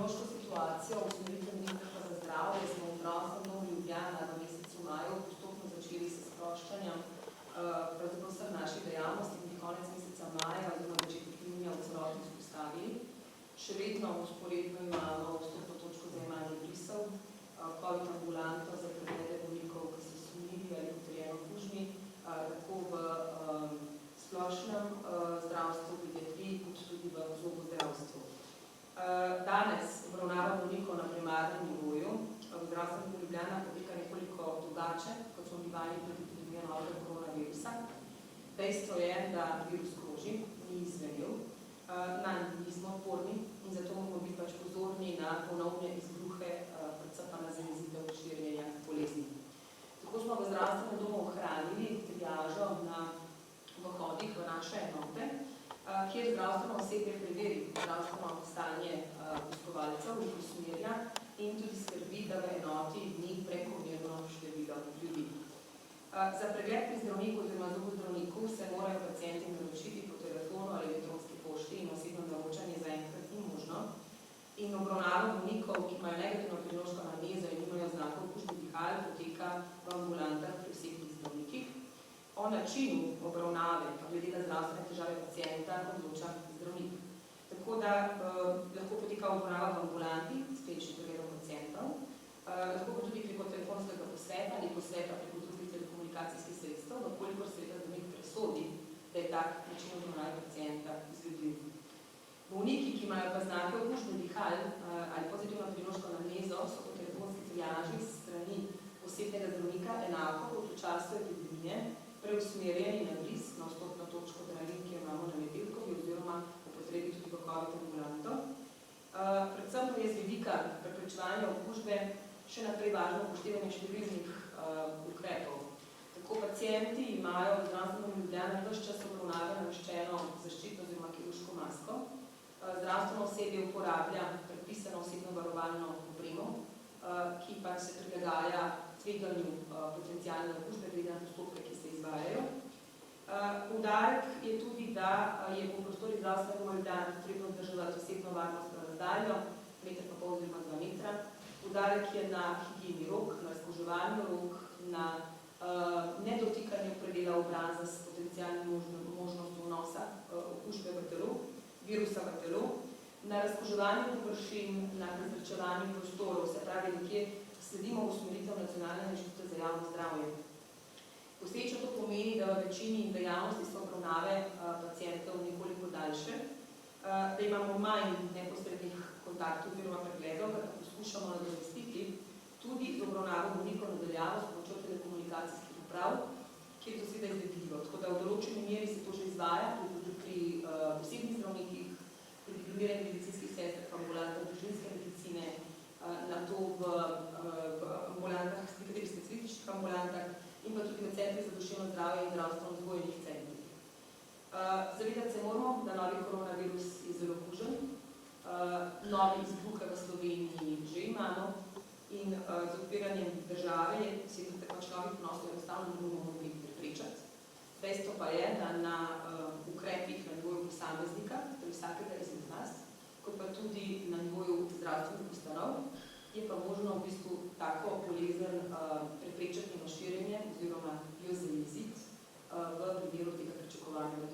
epidemiološko situacijo v usmeritvi Ministrstva za zdravje smo v zdravstvenem domu Ljubljana v mesecu maju postopno začeli s sproščanjem pravzaprav vseh naših dejavnosti in konec meseca maja oziroma začetek junija v celoti vzpostavili. Še vedno v vzporedbi imamo vstopno točko za jemanje brisov, COVID ambulanto za preglede bolnikov, ki so sumljivi ali potrjeno kužni, tako v splošnem zdravstvu, pediatriji, kot tudi v zobozdravstvu. Danes obravnava bolnikov na primarnem nivoju. V zdravstvenem domu Ljubljana poteka nekoliko drugače, kot smo bili vajeni pred epidemijo novega koronavirusa. Dejstvo je, da virus kroži, ni izzvenel, nanj nismo odporni in zato moramo biti pač pozorni na ponovne izbruhe, predvsem pa na zalezitev širjenja bolezni. Tako smo v zdravstvenem domu ohranili triažo na vhodih v naše enote, kjer zdravstveno osebje preveri zdravstveno stanje obiskovalcev, jih usmerja in tudi skrbi, da v enoti ni prekomerno število ljudi. Za pregled pri zdravniku oziroma zobozdravniku se morajo pacienti naročiti po telefonu ali elektronski pošti in osebno naročanje zaenkrat ni možno. In obravnava bolnikov, ki imajo negativno epidemiološko anamnezo in imajo znakov okužbe dihal, poteka v ambulantah pri osebnih zdravnikih. O načinu obravnave, pa glede na zdravstvene težave pacienta, odloča zdravnik. Tako da lahko poteka obravnava v ambulanti s kliničnim pregledom pacientov, lahko pa tudi preko telefonskega posveta ali posveta preko drugih telekomunikacijskih sredstev, kolikor seveda zdravnik presodi, da je tak način obravnave pacienta izvedljiv. Bolniki, ki imajo pa znake okužbe dihal ali pozitivno epidemiološko anamnezo, so po telefonski triaži s strani osebnega zdravnika enako kot v času epidemije preusmerjeni na bris, na vstopno točko zdravljenja, ki jo imamo na Metelkovi oziroma po potrebi tudi v COVID ambulanto. Predvsem pa je z vidika preprečevanja okužbe še naprej važno upoštevanje številnih ukrepov. Tako pacienti imajo v zdravstvenem domu Ljubljana ves čas obravnave nameščeno zaščitno oziroma kirurško masko. Zdravstveno osebje uporablja predpisano osebno varovalno opremo, ki pa se prilagaja tveganju potencialne okužbe glede na postopke, ki se izvajajo. Poudarek je tudi, da je po prostorih zdravstvenega doma Ljubljana potrebno vzdrževati osebno varnostno razdaljo, 1,5 metra oziroma 2 metra. Poudarek je na higieni rok, na razkuževanju rok, na nedotikanju predela obraza s potencialno možnostjo vnosa okužbe v telo, virusa v telo, na razkuževanju površin, na prezračevanju prostorov, se pravi, nekje sledimo usmeritev Nacionalnega inštituta za javno zdravje. Posledično to pomeni, da v večini dejavnosti so obravnave pacientov nekoliko daljše, da imamo manj neposrednih kontaktov oziroma pregledov, kar poskušamo nadomestiti tudi z obravnavo bolnikov na daljavo s pomočjo telekomunikacijskih naprav, kjer je to seveda izvedljivo. Tako da v določeni meri se to že izvaja, tudi pri osebnih zdravnikih, pri diplomiranih medicinskih sestrah, ambulantah družinske medicine, na to v ambulantah, nekaterih specifičnih ambulantah in pa tudi v centrih za duševno zdravje in zdravstveno-vzgojnih centrih. Zavedati se moramo, da novi koronavirus je zelo kužen, novi izbruhe v Sloveniji že imamo in z odpiranjem države se pač novih vnosov enostavno ne bomo mogli preprečiti. Dejstvo pa je, da na ukrepih na nivoju posameznika, torej vsakega izmed nas, kot pa tudi na nivoju zdravstvenih ustanov, je pa možno v bistvu tako bolezen preprečiti na širjenje oziroma jo zaleziti v primeru tega pričakovanega